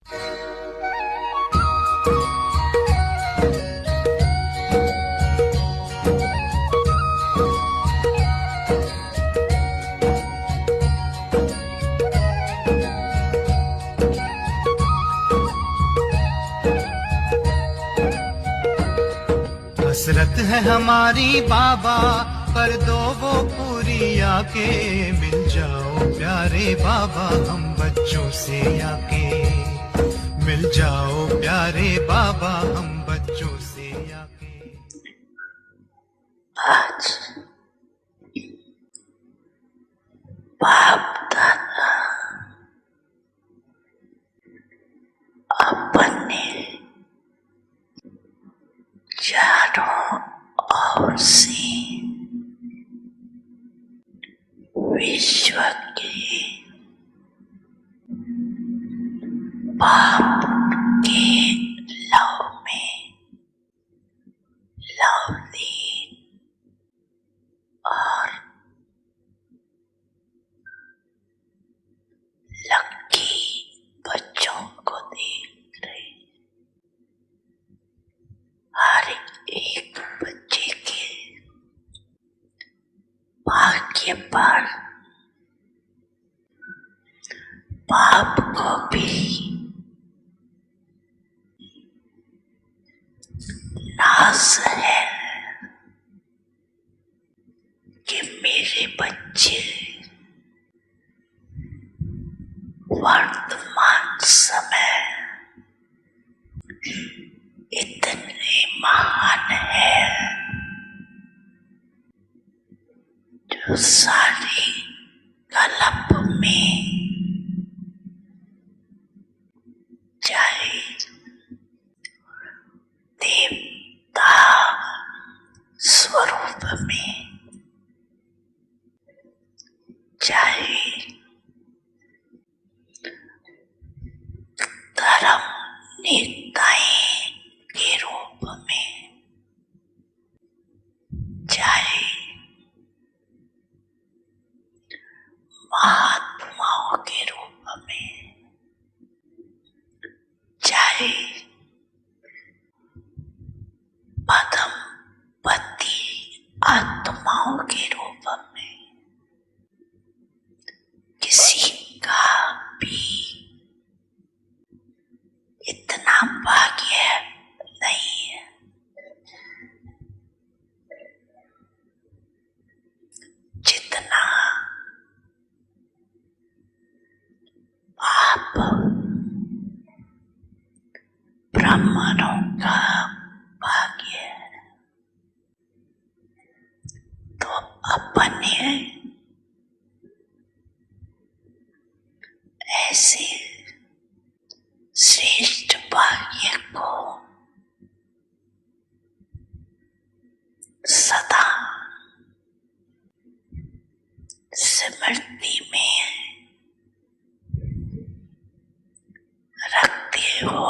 हसरत है हमारी बाबा, कर दो वो पूरी आके। मिल जाओ प्यारे बाबा हम बच्चों से आके। मिल जाओ प्यारे बाबा हम बच्चों से आके। आज बाप दादा अपने चारों ओर से विश्व के पाप के लव में लवलीन और लकी बच्चों को देख रहे। हर एक बच्चे के भाग्य पर बाप को भी नाज है कि मेरे बच्चे वर्तमान समय इतने महान है जो सारी कलप में चाहे देवता स्वरूप में, चाहे धर्म नेताएं के रूप में, चाहे महात्माओं के रूप में, चाहे पदम पति आत्माओं के रूप में, किसी का भी इतना भाग्य नहीं है जितना आप ब्राह्मणों का भाग्य है। तो अपने ऐसे श्रेष्ठ भाग्य को सदा स्मृति में रखते हो।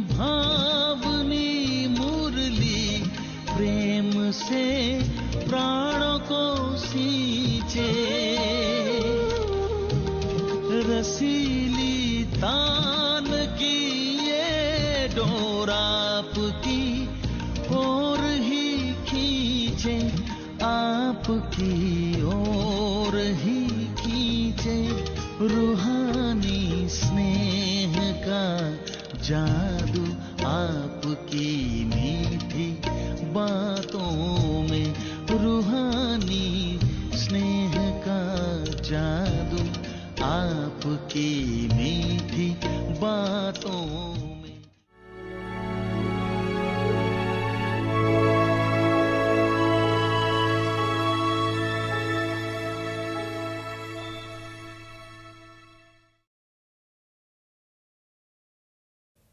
भावनी मुरली प्रेम से प्राणों को सींचे, रसीली तान की ये डोर आपकी ओर ही खींचे, आपकी ओर ही खींचे। रूहानी स्नेह का जादू आपकी मीठी बातों में, रूहानी स्नेह का जादू आपकी मीठी बातों में।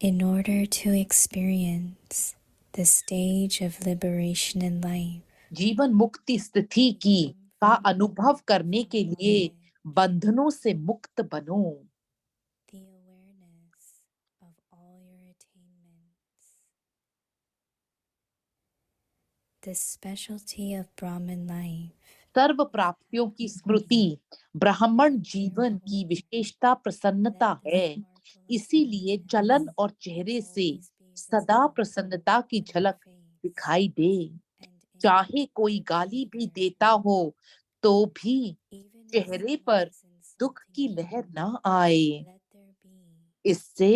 In order to experience the stage of liberation in life, जीवन मुक्ति स्थिति की का अनुभव करने के लिए बंधनों से मुक्त बनो। the awareness of all your attainments, the specialty of Brahman life. सर्व प्राप्तियों की स्मृति ब्राह्मण जीवन की विशेषता प्रसन्नता है, इसीलिए चलन और चेहरे से सदा प्रसन्नता की झलक दिखाई दे। चाहे कोई गाली भी देता हो तो भी चेहरे पर दुख की लहर ना आए। इससे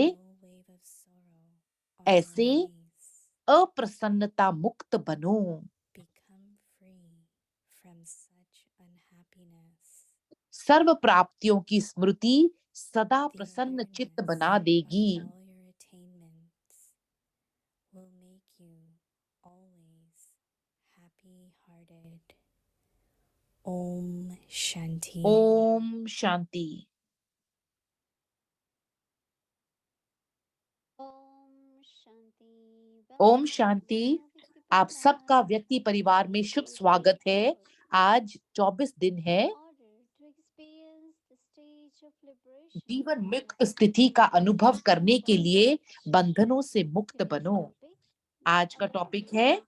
ऐसे अप्रसन्नता मुक्त बनो। सर्व प्राप्तियों की स्मृति सदा प्रसन्न चित्त बना देगी। Om Shanti. ओम शांति। ओम शांति। आप सबका व्यक्ति परिवार में शुभ स्वागत है। आज 24 दिन है। जीवन मुक्त स्थिति का अनुभव करने के लिए बंधनों से मुक्त बनो। आज का टॉपिक है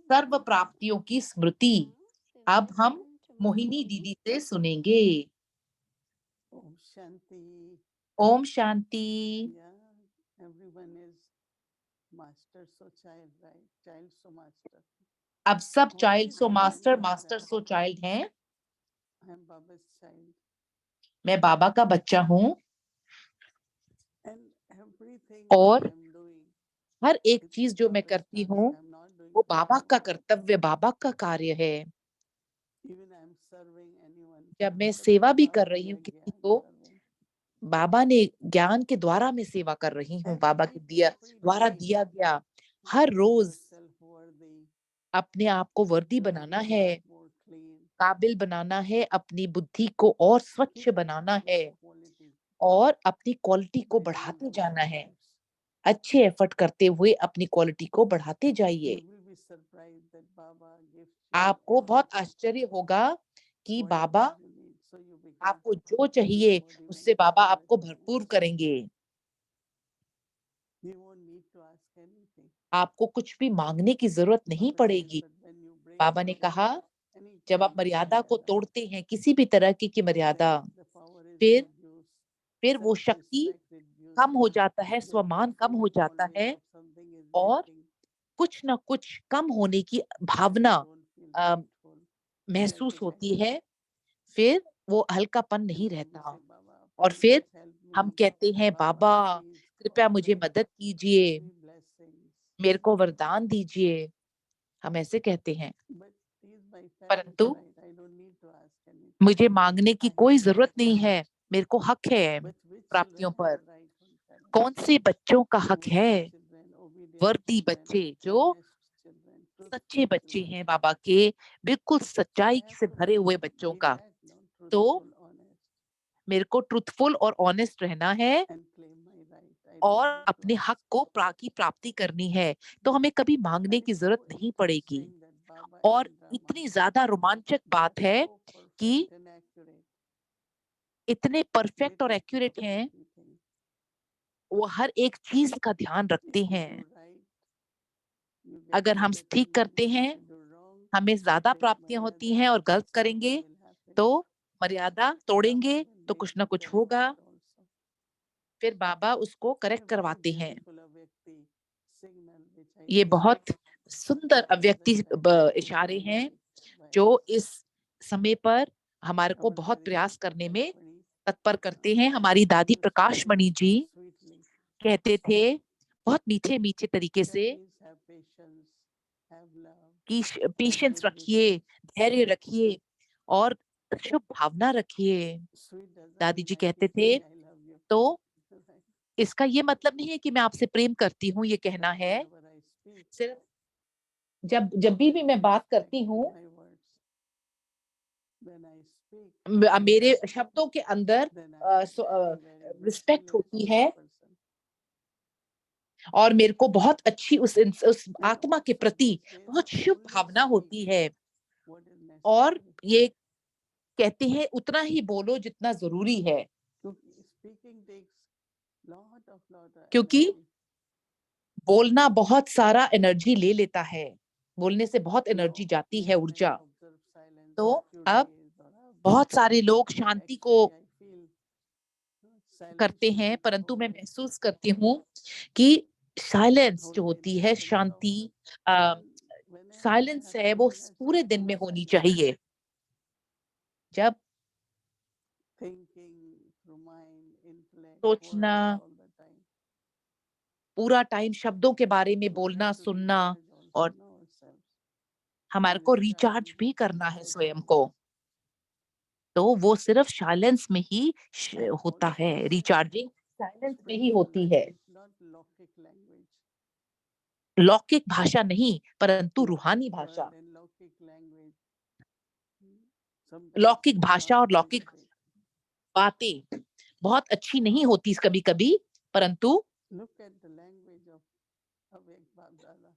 सर्व प्राप्तियों की स्मृति। अब हम मोहिनी दीदी से सुनेंगे। Om Shanti. Om Shanti. Yeah, everyone is master so child, right? Child so master. अब सब child so I master, am master so child हैं। Baba's child. मैं बाबा का बच्चा हूँ And everything और that I'm doing, हर एक it's चीज जो मैं Baba's करती task. हूँ I'm not doing वो for बाबा का anyone. कर्तव्य, बाबा का कार्य है। Even I'm serving anyone. जब मैं But सेवा भी Baba कर रही diya हूँ किसी gyan को, serving. बाबा ने ज्ञान के द्वारा मैं सेवा कर रही हूँ। बाबा के द्वारा Every दिया day, गया हर make रोज yourself worthy, अपने आप को वर्दी make बनाना yourself है, more clean. काबिल बनाना है, अपनी बुद्धि को और स्वच्छ Keep बनाना improving है your quality. और अपनी क्वालिटी को Living बढ़ाते better जाना है। lives. अच्छे एफर्ट करते हुए अपनी क्वालिटी को बढ़ाते जाइए। You will be surprised that Baba gives you आपको बहुत everything, आश्चर्य होगा कि whatever Baba you need. So you become आपको जो चाहिए उससे बाबा आपको भरपूर करेंगे। you won't need to ask anything. आपको कुछ भी मांगने की जरूरत नहीं Baba says, पड़ेगी। but when you break बाबा ने कहा any जब आप kind of मर्यादा को मर्यादा, तोड़ते हैं, किसी भी तरह की मर्यादा, then the power is फिर reduced, फिर वो शक्ति self-respect reduces, कम हो जाता है, there's a स्वमान कम हो feeling जाता always है of something is और lacking, कुछ ना कुछ कम होने की then Bhavna you don't feel grateful, महसूस guilty होती like है। फिर वो हल्कापन And नहीं then we रहता say, Baba, और please फिर help हम me. कहते हैं Baba, बाबा please कृपया मुझे cooperate. मदद कीजिए, Give me blessings. मेरे को वरदान दीजिए। हम ऐसे कहते हैं, But he is my family, परंतु right? I don't need to ask anything. मुझे मांगने की I कोई have जरूरत right. नहीं है, मेरे को हक है But which प्राप्तियों children पर। have right on parents? कौन से बच्चों का हक Worthy है? children, obedient वर्दी children, बच्चे जो honest children, सच्चे truthful बच्चे children. हैं बाबा के, बिल्कुल So I सच्चाई have से to भरे be हुए बच्चों का। that, no? तो Truthful, honest, मेरे को ट्रूथफुल और ऑनेस्ट रहना है and claim my right. I don't और need to अपने ask. हक को की प्राप्ति करनी है। तो हमें कभी मांगने And की it's जरूरत so नहीं पड़ेगी। interesting that Baba और in drama इतनी ज्यादा रोमांचक are बात है so कि perfect and accurate. इतने They परफेक्ट और take care एक्यूरेट of हैं, everything. वो हर एक चीज का ध्यान रखते If you हैं। do right, you get अगर more हम ठीक attainment. करते If हैं, you do wrong, हमें ज्यादा break प्राप्तियां होती maryada, हैं और गलत something करेंगे will happen. तो मर्यादा Baba तोड़ेंगे then तो make कुछ ना you कुछ correct होगा। it also. फिर बाबा उसको करेक्ट Very करवाते हैं। beautiful Avyakti signal which I ये received बहुत सुंदर at the अव्यक्ति present time from इशारे Mohiनी हैं Mother's advice. जो इस समय पर हमारे को Our बहुत प्रयास Charismatic करने में Akshwani तत्पर करते हैं। हमारी दादी used to Prakash say Mani ji sweetly, कहते थे बहुत मीठे मीठे तरीके that से please have patience, have love, कि have पेशेंस good रखिए, wishes. धैर्य रखिए और शुभ भावना रखिए। Sweet doesn't दादी mean जी I कहते keep थे saying I love you. तो Right? इसका ये मतलब नहीं है कि मैं आपसे प्रेम करती हूँ, ये कहना But है। whenever I speak, सिर्फ जब जब भी मैं be बात respect करती to हूँ, my words. When I speak, मेरे शब्दों के अंदर then I am very respect होती है respectful person. और मेरे को बहुत अच्छी उस आत्मा के So प्रति these days बहुत I Shubh only Bhavna speak होती है। what is और necessary. ये कहते हैं उतना ही बोलो जितना जरूरी है, Speaking takes lot of क्योंकि energy. बोलना बहुत सारा एनर्जी ले लेता है, बोलने से बहुत Now, एनर्जी जाती है, when I ऊर्जा। observe silence तो a few अब days or a बहुत week, सारे लोग शांति को actually I feel silence करते is हैं, the परंतु मैं soul. महसूस करती हूँ कि साइलेंस जो Whole day होती है, listen to Shanti, and whenever I silence have है, वो 2 minutes पूरे of दिन में true होनी silence, चाहिए। जब thinking through mind, intellect, सोचना, words all the time. पूरा टाइम शब्दों के बारे में So we बोलना, have to सुनना, recharge और also no ourselves. हमारे को रिचार्ज भी करना है inside स्वयं and को। तो वो सिर्फ साइलेंस में ही and होता also है, रिचार्जिंग साइलेंस में ही spiritual होती है। language, not lockic language. लौकिक भाषा नहीं, परंतु रूहानी Lockic भाषा। word and lockic language. Sometimes लौकिक not भाषा और very लौकिक great. बातें बहुत अच्छी नहीं होती कभी-कभी, परंतु Look at the language of Avek Bab-Dada.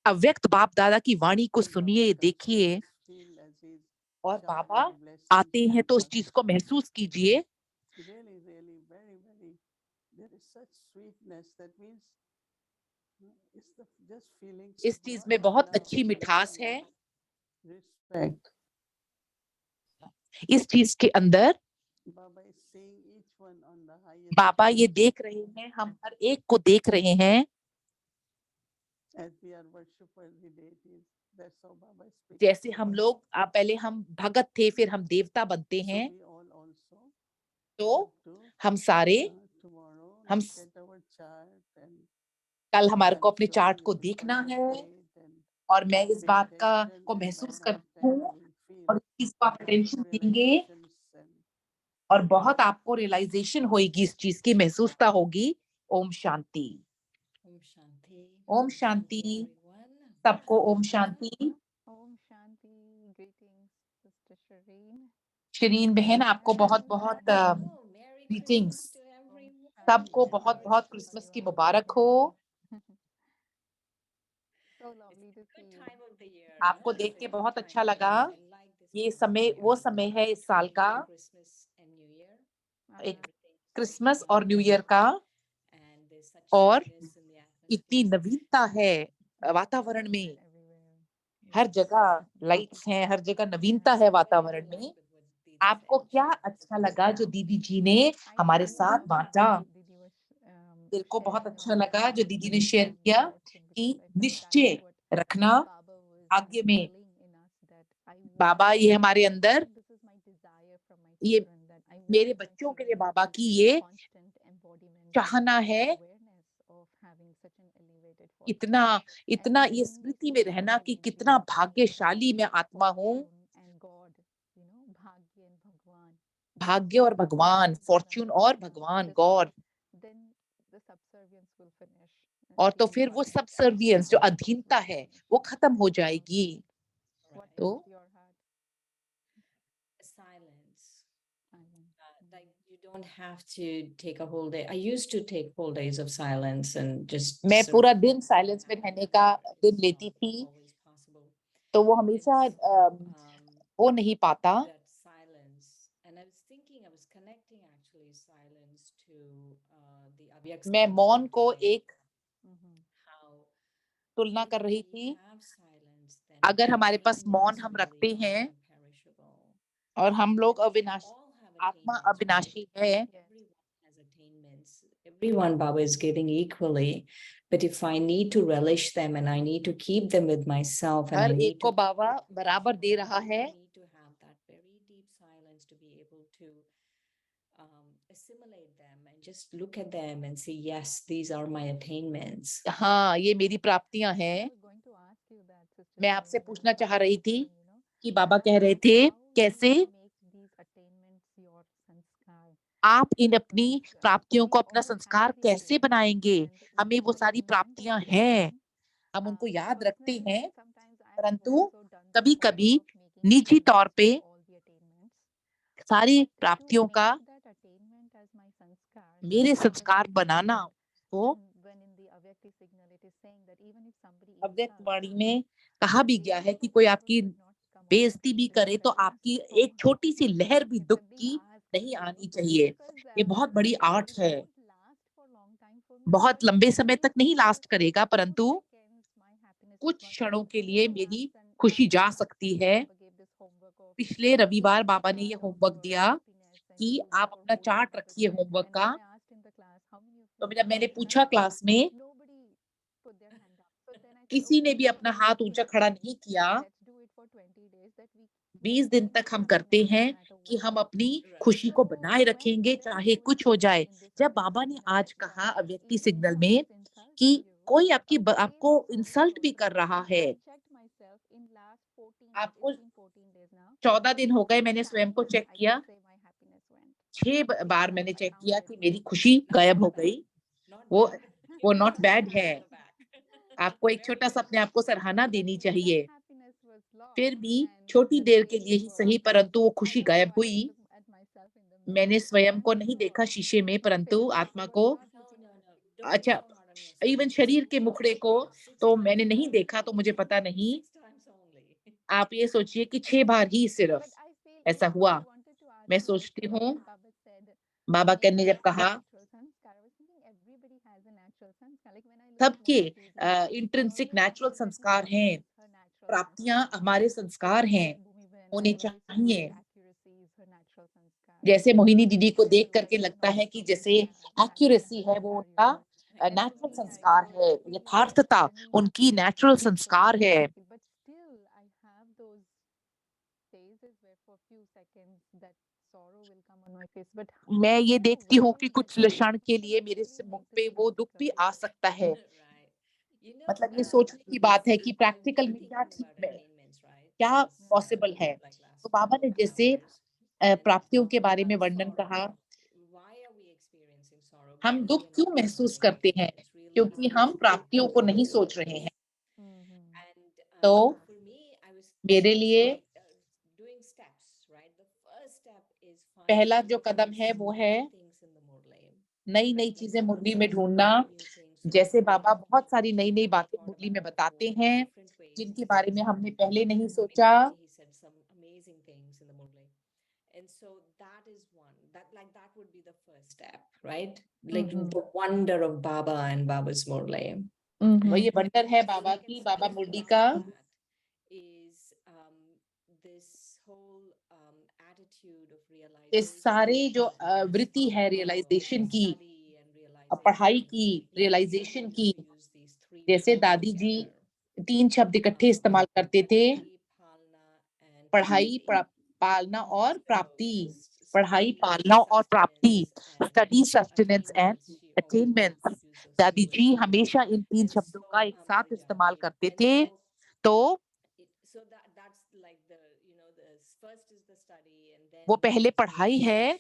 अव्यक्त बाप दादा की वाणी को When Baba सुनिए, comes, we देखिए, just feel as he's और बाबा showering blessings आते हैं तो on उस us. चीज को महसूस कीजिए। Really, really, very, very. There is such sweetness that means it's the just feelings इस of चीज God में and बहुत love अच्छी मिठास and है। respect. इस चीज के अंदर Baba is seeing each one on the highest बाबा ये plane देख रहे हैं, हम हर एक को देख रहे हैं, as we are worshippers, the deities. That's how Baba speaks जैसे to हम us. लोग पहले हम भगत थे, फिर हम देवता बनते So हैं। we all also तो have to हम सारे tomorrow हम look at our chart and कल हमारे को I'm अपने sure चार्ट you को will देखना है, concentrate and और मैं इस pay बात का attention को and by महसूस that करती time हूँ, you will feel और इस चीज को आप अटेंशन lot देंगे, realizations and और बहुत आपको रियलाइजेशन होगी, इस चीज की महसूसता होगी। Om Shanti. Om Shanti. Om Shanti. everyone. सबको Om Shanti. Om Shanti, greetings, Sister Shireen. Shareen बहन, आपको बहुत बहुत Oh, Merry greetings. Christmas to everyone. सबको बहुत बहुत क्रिसमस की मुबारक हो। So lovely to see Good you. time of the year. आपको देख के बहुत अच्छा लगा। ये समय वो समय है इस साल का, Christmas and New Year. एक क्रिसमस और न्यू ईयर का, And there's such और sweetness in the इतनी atmosphere. नवीनता है वातावरण में, Everywhere. हर जगह लाइट्स हैं, हर जगह नवीनता है वातावरण में। आपको क्या अच्छा लगा जो दीदी जी ने I हमारे think साथ बांटा? Didi was दिल को बहुत sharing अच्छा about लगा जो दीदी ने शेयर and किया watching कि because I think that निश्चय is what रखना Baba was भाग्य में। instilling in us that I Baba want ये हमारे अंदर, this is my desire from my ये children that I मेरे want my बच्चों के लिए children to बाबा be की ये constant embodiment चाहना of है, awareness of having such an elevated इतना fortune इतना and ये being स्मृति में रहना कि silently कितना भाग्यशाली मैं आत्मा हूँ। fortune and God, you know, Bhagya and Bhagwan. भाग्य और भगवान, फॉर्च्यून और भगवान, God. Then the subservience will finish. और तो feeling फिर वो part of सबसर्वियंस जो that अधीनता will है finish. वो खत्म हो जाएगी। What तो touched your heart? Silence. Silence. Like you don't have to take a whole day. I used to take whole days of silence and just मैं sort of पूरा दिन साइलेंस में रहने का दिन लेती not थी, always possible. तो वो हमेशा हो नहीं पाता। That silence, and I was thinking, I was connecting actually silence to the Avyakt मैं मौन को today, एक how तुलना if कर रही we थी। have silence, then अगर हमारे पास attainments मौन हम really रखते are हैं, imperishable. और हम लोग We अविनाशी, all have आत्मा attainments, right? अविनाशी है। Everyone has attainments. Everyone Baba is giving equally. But if I need to relish them and I need to keep them with myself and I her need एक को to बाबा बराबर दे रहा है। I need to have that very deep silence to be able to assimilate them and just look at them and say, yes, these are my attainments. हाँ, ये मेरी प्राप्तियां हैं। I was going to ask you that, Sister मैं आपसे Shireen, पूछना चाह रही थी you know, कि बाबा कह रहे थे how you कैसे make these attainments your sanskar. आप इन अपनी Because प्राप्तियों को we अपना all संस्कार have the कैसे बनाएंगे? attainments and हमें वो when सारी we प्राप्तियां manifest हैं, them, हम उनको याद रखते personally, हैं, sometimes I have परंतु also done the कभी process कभी of making निजी तौर attainments पे of all the attainments. सारी But to प्राप्तियों का make that attainment as my sanskar, मेरे sometimes I संस्कार feel बनाना, that वो when in the Avyakti signal it is saying that even if somebody अव्यक्त insults, वाणी में कहा भी गया waves है कि of कोई trouble आपकी should not come on your बेइज्जती भी face. करे तो That is आपकी so एक छोटी सी लहर भी दुख it's a big की ask नहीं for you आनी चाहिए। because ये बहुत बड़ी आर्ट this है। won't last for long time for बहुत लंबे समय तक नहीं लास्ट करेगा, परंतु कुछ क्षणों के लिए मेरी खुशी जा सकती है। पिछले रविवार बाबा ने ये होमवर्क दिया कि आप अपना चार्ट रखिए होमवर्क का। तो जब मैंने पूछा क्लास में, किसी ने भी अपना हाथ ऊंचा खड़ा नहीं किया। 20 दिन तक हम करते हैं कि हम अपनी खुशी को बनाए रखेंगे चाहे कुछ हो जाए। जब बाबा ने आज कहा अव्यक्ति सिग्नल में कि कोई आपको इंसल्ट भी कर रहा है, आपको 14 दिन हो गए, मैंने स्वयं को चेक किया, 6 बार मैंने चेक किया कि मेरी खुशी गायब हो गई। वो वो नॉट बैड है। आपको एक छोटा-सा अपने आप को सराहना देनी चाहिए। फिर भी छोटी देर के लिए ही सही, परंतु वो खुशी गायब हुई। मैंने स्वयं को नहीं देखा शीशे में, परंतु आत्मा को, अच्छा, इवन शरीर के मुखड़े को तो मैंने नहीं देखा, तो मुझे पता नहीं। आप ये सोचिए कि 6 बार ही सिर्फ ऐसा हुआ। मैं सोचती हूँ, बाबा ने जब कहा सबके इंट्रिंसिक नेचुरल संस्कार हैं, प्राप्तियां हमारे संस्कार हैं, होने चाहिए। जैसे मोहिनी दीदी को देख करके लगता है कि जैसे एक्यूरेसी है वो उनका नेचुरल संस्कार है, यथार्थता उनकी नेचुरल संस्कार है। मैं ये देखती हूँ कि कुछ क्षण के लिए मेरे मुख पे वो दुख भी आ सकता है। मतलब ये सोचने की बात है कि प्रैक्टिकल में क्या ठीक है, क्या पॉसिबल है। तो बाबा ने जैसे प्राप्तियों के बारे में वर्णन कहा, हम दुख क्यों महसूस करते हैं? क्योंकि हम प्राप्तियों को नहीं सोच रहे हैं। तो मेरे लिए पहला जो कदम है वो है नई-नई चीजें मुरली में ढूँढना। जैसे बाबा बहुत सारी नई-नई बातें मुरली में बताते हैं, जिनके बारे में हमने पहले नहीं सोचा। And so that is one that would be the first step, right? Like the wonder of Baba and Baba's Murli. वो ये वंडर है बाबा की, बाबा मुरली का। Is this whole attitude of ये सारे realization जो वृत्ति है रियलाइजेशन की, पढ़ाई की, रियलाइजेशन की। जैसे दादी जी 3 शब्द इकट्ठे इस्तेमाल करते थे, पढ़ाई, पालना और प्राप्ति। पढ़ाई, पालना और प्राप्ति, स्टडी, सस्टेनेंस एंड अटेनमेंट। दादी जी हमेशा इन 3 शब्दों का एक साथ इस्तेमाल करते थे। तो वो पहले पढ़ाई है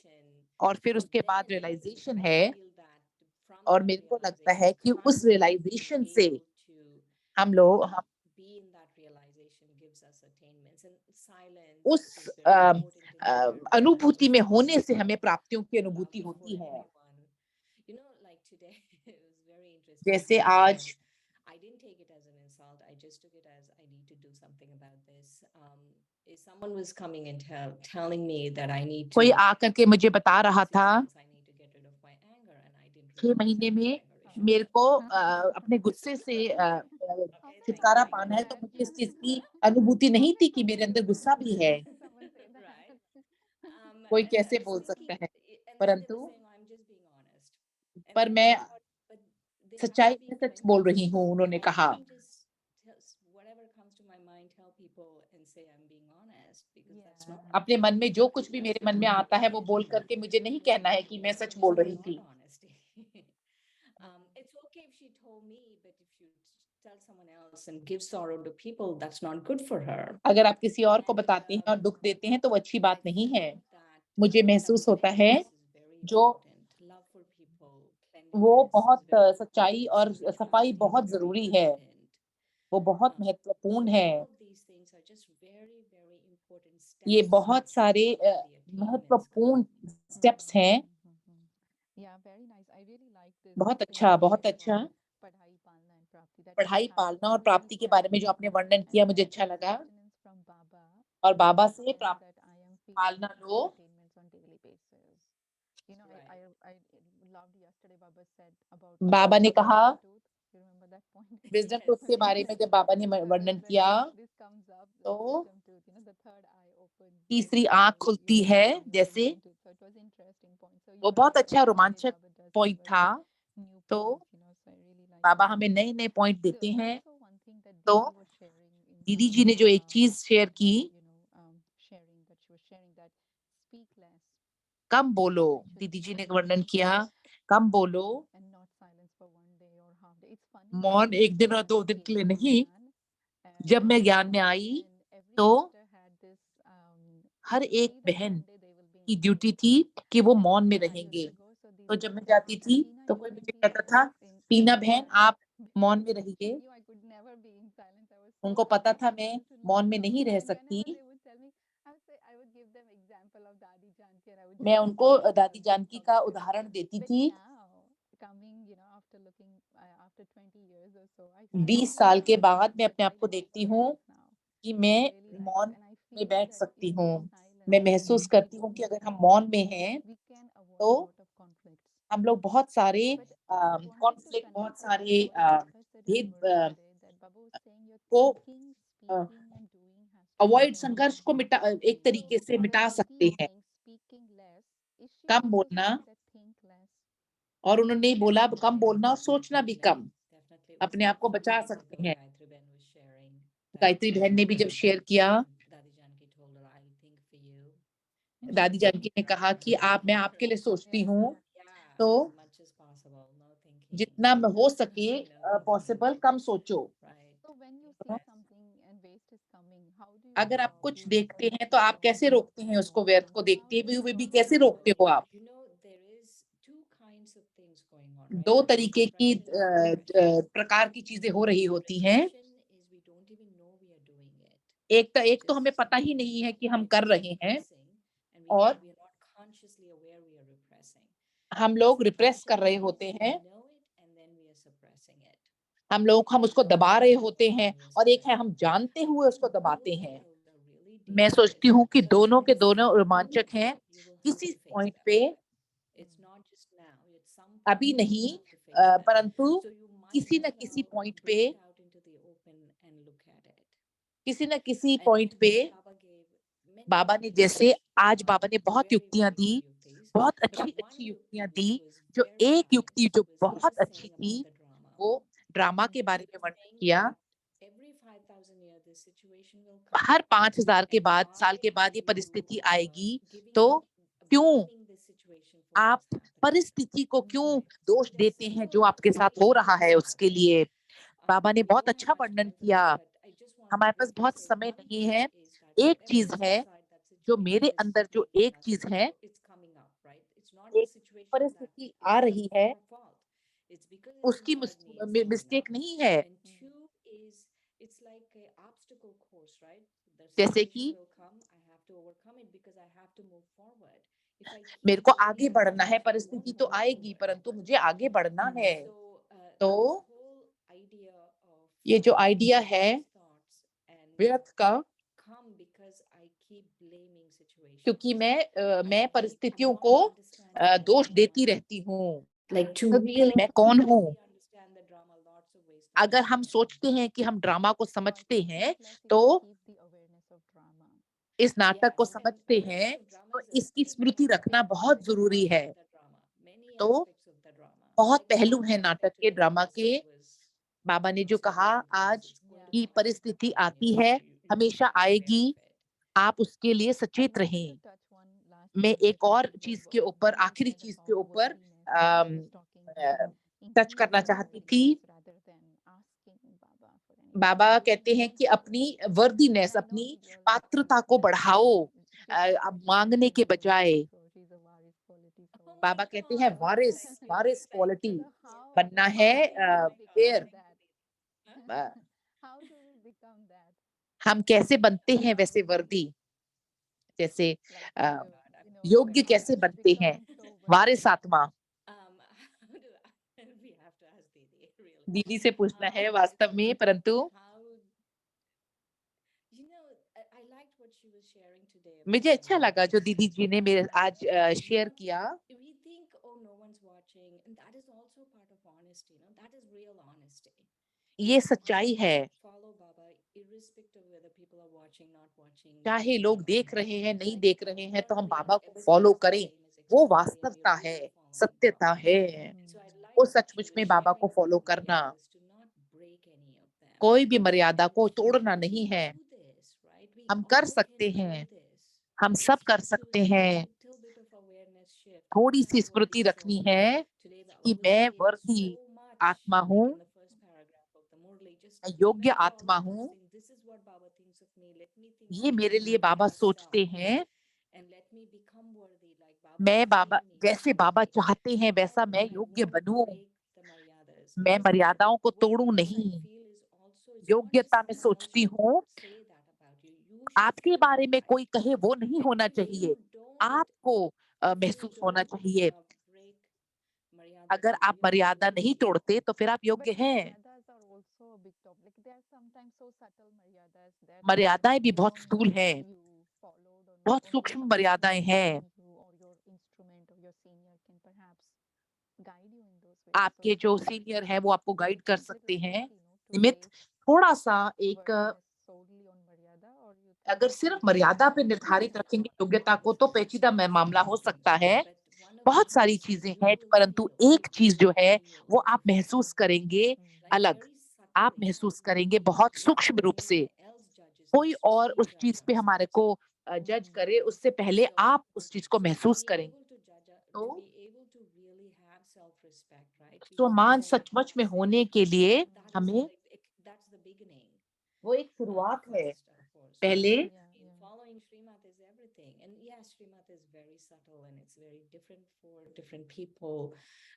और फिर उसके बाद रियलाइजेशन है। और मेरे को लगता है कि उस रियलाइजेशन से हम लोग उस अनुभूति में होने से हमें प्राप्तियों की अनुभूति होती है। जैसे आज I didn't take it as an insult. I just took it as I need to do something about this. If someone was coming and telling me that I need to, कोई आकर के मुझे बता रहा था, I need to get rid of my anger, and I didn't 6 realize महीने that में anger issue. मेरे को अपने गुस्से से छुटकारा पाना है, तो मुझे इस चीज की अनुभूति नहीं थी कि मेरे अंदर गुस्सा भी है। कोई कैसे बोल सकता है, परंतु पर मैं सच्चाई में सच बोल रही हूँ, उन्होंने कहा। अपने मन में जो कुछ भी मेरे मन में आता है वो बोल करके मुझे नहीं कहना है कि मैं सच बोल रही थी। It's okay if she told me, but if you tell someone else and give sorrow to people, that's not good for her. अगर आप किसी और को बताते हैं और दुख देते हैं तो वो अच्छी बात नहीं है। मुझे महसूस होता है जो वो बहुत सच्चाई और सफाई बहुत जरूरी है, वो बहुत महत्वपूर्ण है। ये बहुत सारे महत्वपूर्ण स्टेप्स हैं। बहुत अच्छा, बहुत अच्छा। पढ़ाई, पालना और प्राप्ति के बारे में जो आपने वर्णन किया मुझे अच्छा लगा। और बाबा से पालना लो। बाबा ने कहा विजडम विजडम टूथ के बारे में जब बाबा ने वर्णन किया तो तीसरी आंख खुलती है जैसे, वो बहुत अच्छा रोमांचक पॉइंट था। तो बाबा हमें नए नए पॉइंट देते हैं। तो दीदी जी ने जो एक चीज शेयर की, कम बोलो, दीदी जी ने वर्णन किया कम बोलो, मौन एक दिन और 2 दिन के लिए नहीं। जब मैं ज्ञान में आई तो हर एक बहन की ड्यूटी थी कि वो मौन में रहेंगे। तो जब मैं जाती थी तो कोई मुझे कहता था, टीना बहन आप मौन में रहिए। उनको पता था मैं मौन में नहीं रह सकती। मैं उनको दादी जानकी का उदाहरण देती थी। 20 साल के बाद मैं अपने आप को देखती हूँ कि मैं मौन में बैठ सकती हूँ। मैं महसूस करती हूँ कि अगर हम मौन में हैं तो हम लोग बहुत सारे कॉन्फ्लिक्ट, बहुत सारे भेद को अवॉइड, संघर्ष को मिटा, एक तरीके से मिटा सकते हैं। कम बोलना, और उन्होंने बोला कम बोलना और सोचना भी कम, अपने आप को बचा सकते हैं। गायत्री बहन ने भी जब शेयर किया, दादी जानकी ने कहा कि मैं आपके लिए सोचती हूँ, तो जितना हो सके पॉसिबल कम सोचो। अगर आप कुछ देखते हैं तो आप कैसे रोकते हैं उसको, व्यर्थ को देखते हुए भी कैसे रोकते हो आप? दो तरीके की प्रकार की चीजें हो रही होती हैं। एक तो हमें पता ही नहीं है कि हम कर रहे हैं, और हम लोग रिप्रेस कर रहे होते हैं। हम उसको दबा रहे होते हैं, और एक है हम जानते हुए उसको दबाते हैं। मैं सोचती हूँ कि दोनों के दोनों रोमांचक हैं। किसी पॉइंट पे, अभी नहीं, परंतु किसी न किसी पॉइंट पे, किसी न किसी पॉइंट पे बाबा ने, जैसे आज बाबा ने बहुत युक्तियां दी, बहुत अच्छी अच्छी युक्तियां दी। जो एक युक्ति जो बहुत अच्छी थी, वो ड्रामा के बारे में वर्णन किया। हर 5000 के बाद, साल के बाद ये परिस्थिति आएगी, तो क्यों आप परिस्थिति को क्यों दोष देते हैं जो आपके साथ हो रहा है उसके लिए? बाबा ने बहुत अच्छा वर्णन किया। हमारे पास बहुत समय नहीं है। एक चीज है जो मेरे अंदर, जो एक चीज है, एक परिस्थिति आ रही है, उसकी मिस्टेक नहीं है। जैसे कि मेरे को आगे बढ़ना है, परिस्थिति तो आएगी परंतु मुझे आगे बढ़ना है। तो ये जो आइडिया है व्यर्थ का, क्योंकि मैं परिस्थितियों को दोष देती रहती हूँ। मैं कौन हूँ? अगर हम सोचते हैं कि हम ड्रामा को समझते हैं, तो इस नाटक को समझते हैं, तो इसकी स्मृति रखना बहुत जरूरी है। तो बहुत पहलू है नाटक के, ड्रामा के। बाबा ने जो कहा, आज की परिस्थिति आती है, हमेशा आएगी, आप उसके लिए सचेत रहें। मैं एक और चीज के ऊपर, आखिरी चीज के ऊपर टच करना चाहती थी। बाबा कहते हैं कि अपनी वर्दीनेस, अपनी पात्रता को बढ़ाओ, अब मांगने के बजाय। बाबा कहते हैं वारिस, वारिस क्वालिटी बनना है। फिर हम कैसे बनते हैं वैसे वर्दी, जैसे योग्य कैसे बनते हैं, वारिस आत्मा। दीदी से पूछना है वास्तव में, परंतु मुझे अच्छा लगा जो दीदी जी ने मेरे आज शेयर किया। honesty, no? That is real honesty. ये If सच्चाई I है। follow Baba, irrespective whether people are watching, not watching, चाहे लोग देख रहे हैं, नहीं like देख रहे हैं, तो हम broadly, बाबा को everybody फॉलो is the करें, same as वो externally, and we are वास्तवता है, really following सत्यता Baba. है। So I वो like सचमुच you में बाबा को sharing फॉलो your करना, maryadas to not break any of them. कोई भी मर्यादा को We तोड़ना can नहीं है। do this, right? We हम कर all सकते can do हैं, this. हम It सब कर starts with सकते हैं। little bit of awareness shift. थोड़ी What C I want Smriti is रखनी self. है Today Baba कि was मैं saying वर्दी so much, आत्मा like हूँ, in the first paragraph of the Murli. Just मैं योग्य remember all आत्मा of those हूँ। things. This is what Baba thinks of me. Let me think ये of मेरे लिए my बाबा better सोचते self. हैं। And let me become worthy, like Baba मैं is बाबा seeing me जैसे बाबा worthy. चाहते हैं वैसा Not, मैं I योग्य won't बनूं। break the maryadas. मैं Because मर्यादाओं को what तोड़ूं I नहीं, feel is also, it's not just योग्यता में someone else सोचती should हूँ। say that about you. You should आपके feel बारे that, में कोई right? कहे वो नहीं होना If you चाहिए, don't, आपको if you महसूस होना don't चाहिए। break maryadas, अगर you know, आप you're मर्यादा नहीं worthy. तोड़ते तो फिर आप But योग्य हैं। maryadas are also a big topic. Like, they are sometimes so subtle maryadas that मर्यादाएं भी you बहुत don't स्थूल know हैं, if you followed or not. बहुत Only सूक्ष्म someone who मर्यादाएं is हैं। guiding you, or your instrument or your senior, can perhaps guide you in those ways. So आपके जो senior हैं वो आपको do you गाइड कर think सकते little हैं। risky, no, to निमित्त base थोड़ा सा एक worthiness solely on maryada, or you think अगर it's सिर्फ very मर्यादा पे safe to निर्धारित say रखेंगे that? योग्यता को तो पेचीदा मामला हो सकता है। But one of the बहुत सारी things चीजें you हैं, will परंतु feel, एक चीज जो है वो आप महसूस करेंगे like अलग, very आप subtly, महसूस करेंगे बहुत before सूक्ष्म रूप से। anyone else judges कोई us, और we उस चीज judge पे हमारे ourselves. को जज करे उससे पहले So, आप उस चीज को so to महसूस be करेंगे। able to judge, to तो be able to really have self-respect, right? स्वमान Before सचमुच में होने के लिए that is हमें like that's the beginning. वो एक शुरुआत है। First, of course. पहले Following Srimat is everything. And yes, Srimat is very subtle and it's very different for different people.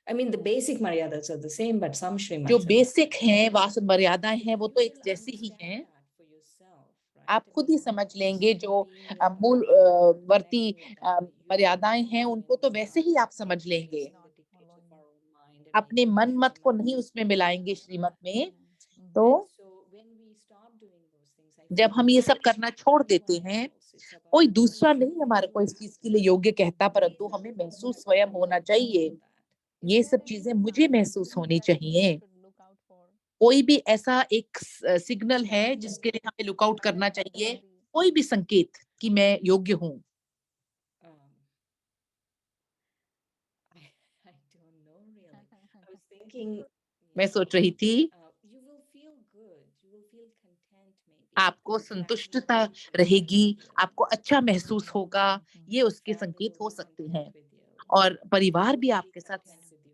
I mean, the basic maryadas are the same, but some Srimats जो are basic हैं, वास मर्यादाएं हैं, वो you तो एक will जैसी ही understand हैं। that for yourself, right? आप I खुद ही mean, समझ just लेंगे जो being with मूल Baba, वर्ती connecting with Baba, you will मर्यादाएं हैं, know उनको when तो we वैसे are ही आप not समझ लेंगे। chasing the dictates of our own mind and अपने making मन मत को नहीं Srimat. उसमें मिलाएंगे श्रीमत में। Mm. तो So when we stop doing those things, I जब feel हम ये it's सब करना छोड़ देते anyone हैं, else. It's about कोई we दूसरा should नहीं हमारे को feel इस चीज that. के लिए योग्य कहता, We परंतु will हमें feel महसूस that. स्वयं We होना will चाहिए। feel that. Is ये there सब any चीजें मुझे sign महसूस होनी that we चाहिए। should look out for? कोई भी ऐसा एक सिग्नल है Sign. जिसके लिए हमें लुकआउट करना चाहिए, Somebody- कोई भी संकेत कि मैं योग्य हूँ। Um, I don't know really. I was thinking. मैं सोच रही थी You will feel good. You will feel content maybe. आपको That's संतुष्टता one thing रहेगी, I feel. आपको अच्छा महसूस होगा, ये उसके Family संकेत will हो be सकते content हैं। with you. और परिवार You भी will be आपके साथ content with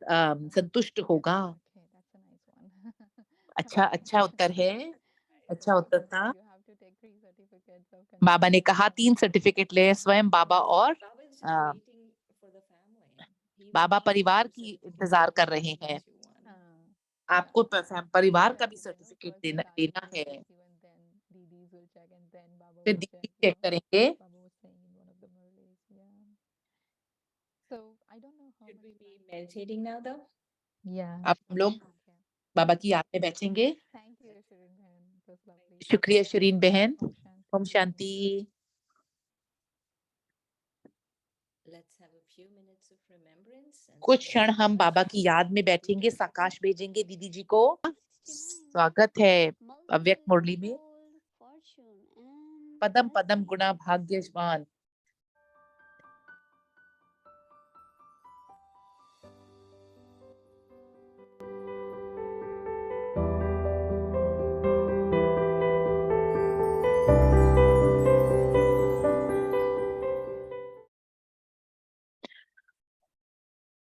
yourself. संतुष्ट होगा। Okay, that's a nice one. अच्छा अच्छा उत्तर है, अच्छा उत्तर Baba था। said you have to take 3 certificates of बाबा ने कहा consistency. 3 सर्टिफिकेट ले, स्वयं बाबा और Baba is just a, waiting for the family. He Baba wants परिवार you की certificate इंतजार कर of रहे हैं। what you want. आपको परिवार का भी Check it, certificate First the देना dad देना will है, check you, and then DDs will check, and then Baba फिर will check, दीदी चेक करेंगे। Baba was saying in one of the Murlis. Yeah. So I don't know how Should we much be time. meditating now though? Yeah. अब हम लोग Okay. बाबा की याद में बैठेंगे। Thank you, Shirin Bhan. It was lovely. शुक्रिया शरीन बहन। Om Shanti. Om Shanti. Let's have a few minutes of remembrance. And कुछ send क्षण हम बाबा Sakash. की याद में बैठेंगे, साकाश भेजेंगे दीदी जी को। स्वागत है अव्यक्त मुरली में। पदम पदम गुणा भाग्यवान।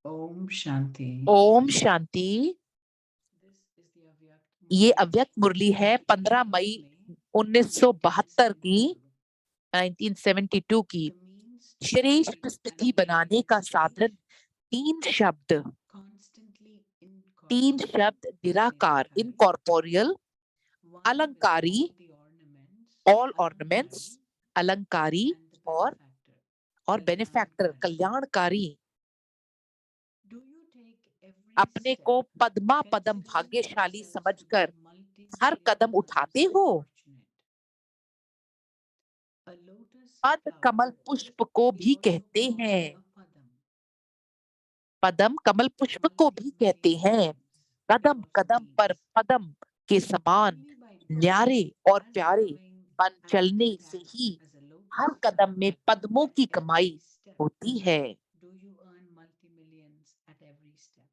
Om Shanti. ओम शांति। ये अव्यक्त मुरली है 15 मई 1972 की, 1972 की। श्रेष्ठ स्थिति बनाने का साधन 3 शब्द, 3 शब्द निराकार, इनकॉर्पोरियल, अलंकारी, ऑल ऑर्नामेंट्स, अलंकारी और बेनिफैक्टर, कल्याणकारी। अपने को पद्मा पदम भाग्यशाली समझकर हर कदम उठाते हो। पद कमल पुष्प को भी कहते हैं। पदम कमल पुष्प को भी कहते हैं। कदम कदम पर पदम के समान न्यारे और प्यारे बन चलने से ही हर कदम में पद्मों की कमाई होती है। Do you earn multi-millions at every step?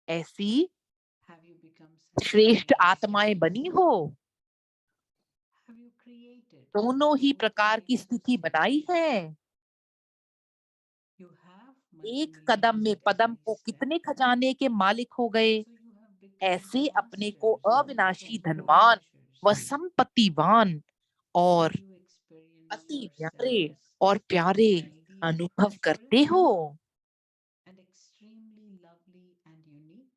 ऐसी Have you become श्रेष्ठ successful आत्माएं बनी हो, Have you created दोनों ही both प्रकार की kinds of स्थिति बनाई states? है। You have एक कदम multi-millions में at पदम every को step. कितने खजाने के मालिक हो गए, So you have become ऐसे अपने को masters अविनाशी of all धनवान व measures. संपत्तिवान और Do you experience अति yourself न्यारे as और प्यारे wealthy अनुभव and करते rich हो। and extremely lovely and unique?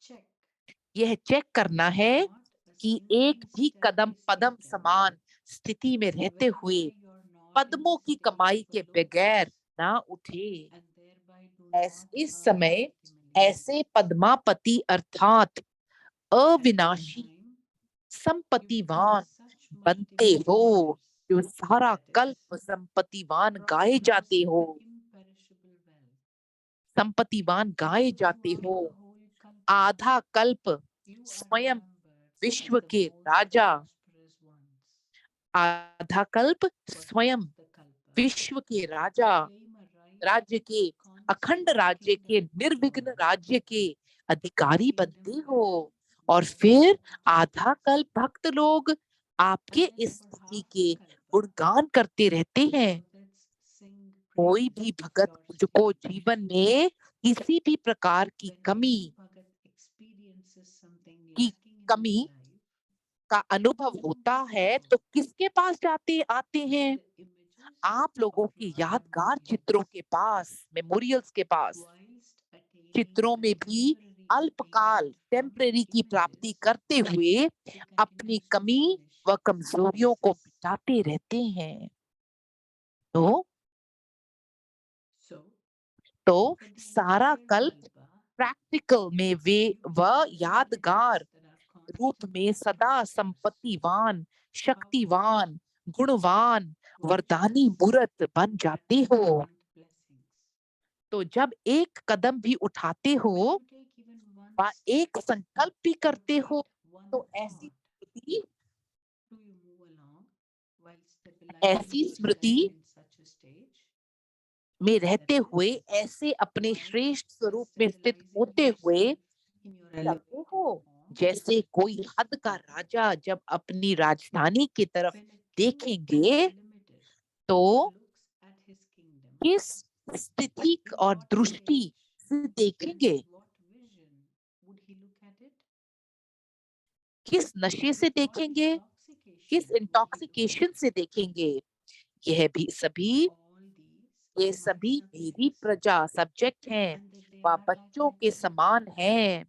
Check. यह चेक करना है Not a कि single एक भी step Kadam is Padma taken समान स्थिति में रहते हुए whereby you're not in पद्मों the की state कमाई of के a बगैर lotus ना उठे। and thereby do not इस earn समय multi-millions. ऐसे पद्मापति अर्थात At that अविनाशी time, you become संपत्तिवान such बनते हो multimillionaires जो सारा that कल्प is संपत्तिवान गाए जाते prosperous हो, with imperishable wealth. संपत्तिवान गाए Throughout जाते the हो। whole kalpa, आधा कल्प you are स्वयं remembered विश्व as the के most राजा, prosperous ones. आधा कल्प For स्वयं half the kalpa, विश्व के you Raja, claim a right राज्य के to अखंड constitute राज्य के kingdom निर्विघ्न controller. राज्य के अधिकारी बनते Kingdom हो। where और love फिर is not आधा taxed. कल्प भक्त लोग आपके And then इस for स्तुति half के the kalpa, गुणगान करते रहते हैं। devotees sing कोई praises भी of भगत your को sacrifice. जीवन में किसी भी प्रकार की When कमी any bhagat experiences something की lacking in कमी his life, का अनुभव whom होता does he है go? तो किसके पास जाते आते To हैं? the images आप लोगों of के your यादगार चित्रों memorials. के पास, मेमोरियल्स के पास। Whilst attaining चित्रों a में भी temporary अल्पकाल attainment from टेम्परेरी the की प्राप्ति images, करते हुए he अपनी continues to कमी finish व कमजोरियों को images. मिटाते रहते हैं। तो So, for the सारा entire कल्प kalpa, प्रैक्टिकल में वे you व are the यादगार images that are रूप में constantly सदा prosperous, संपत्तिवान, powerful, शक्तिवान, गुणवान, वरदानी virtuous, मूर्त बन and जाते that हो। grant blessings. तो जब एक कदम भी उठाते When हो you take even one व step एक संकल्प भी or करते हो write one तो ऐसी thought, Smriti do you move along while stabilizing ऐसी yourself Smriti in such a stage? में That रहते is, हुए ऐसे अपने while श्रेष्ठ स्वरूप में स्थित stabilizing होते हुए yourself in your चलते elevated हो। form, जैसे कोई हद का राजा जब अपनी राजधानी की तरफ when a king देखेंगे unlimited तो looks at his kingdom, किस स्थिति in और what दृष्टि stage से and देखेंगे, with what vision would he look at it? किस नशे से With what देखेंगे, intoxication किस would he look intoxication at से it? देखेंगे। यह भी सभी All these ये are my सभी मेरी subjects, प्रजा सब्जेक्ट हैं and that they व are like बच्चों my के children. समान हैं।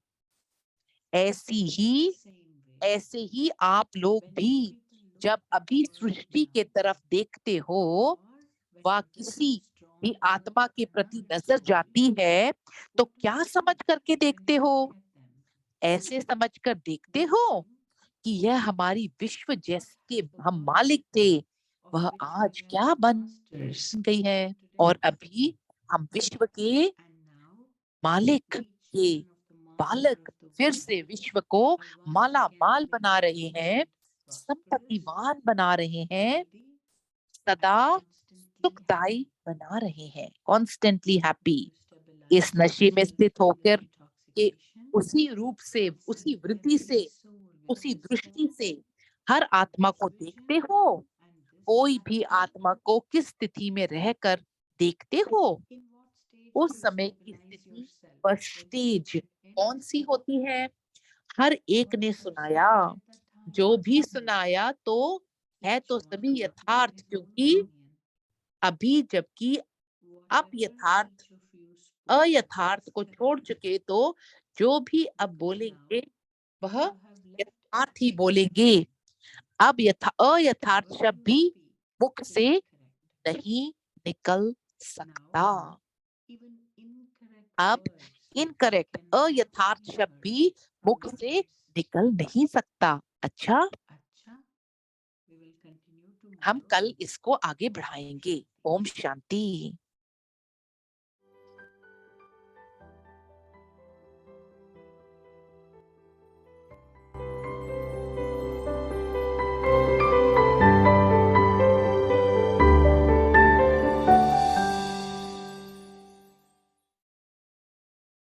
ऐसी In he the same way, ऐसे ही आप लोग when भी you people look जब at अभी the world सृष्टि के now, तरफ देखते हो or when व you किसी build strong भी आत्मा के प्रति pyramids नजर of जाती belief, है तो what do क्या you समझ see करके when देखते you हो? look at them? ऐसे समझकर देखते हो Wisdom, कि यह हमारी विश्व what जिसके has the हम world मालिक थे of वह which आज we क्या are बन masters गई है। today? और अभी हम विश्व के And now, मालिक each के one of the master बालक of the फिर world से विश्व को are once Mala again mall being बना रहे हैं, made prosperous, संपत्तिवान बना रहे हैं, wealthy, सदा and constantly सुखदाई happy. बना रहे हैं, कॉन्स्टेंटली हैप्पी। You stabilize इस नशे में yourself स्थित in होकर the के intoxication उसी रूप से, and उसी see वृत्ति every से, soul उसी with this दृष्टि form से हर and आत्मा this को vision देखते हो। and this कोई भी action. आत्मा को किस स्थिति में रहकर देखते हो, In what stage do उस you समय की stabilize स्थिति yourself? व When you stage look at any कौन सी stage. होती है। हर एक What ने has सुनाया, said at that time जो भी is सुनाया तो है each तो one सभी in यथार्थ, his own क्योंकि opinion. अभी जबकि अब Whatever यथार्थ each of you spoke अयथार्थ was को correct. छोड़ चुके तो जो भी अब Because बोलेंगे now वह you have left यथार्थ ही it बोलेंगे। अब अयथार्थ whatever शब्द you भी speak मुख will से be correct. नहीं निकल सकता। Even incorrect अब words इनकरेक्ट cannot अयथार्थ be शब्द heard भी from मुख your से lips. निकल नहीं सकता। अच्छा, Acha, we will continue हम tomorrow. कल इसको आगे Om बढ़ाएंगे। Shanti. ओम शांति।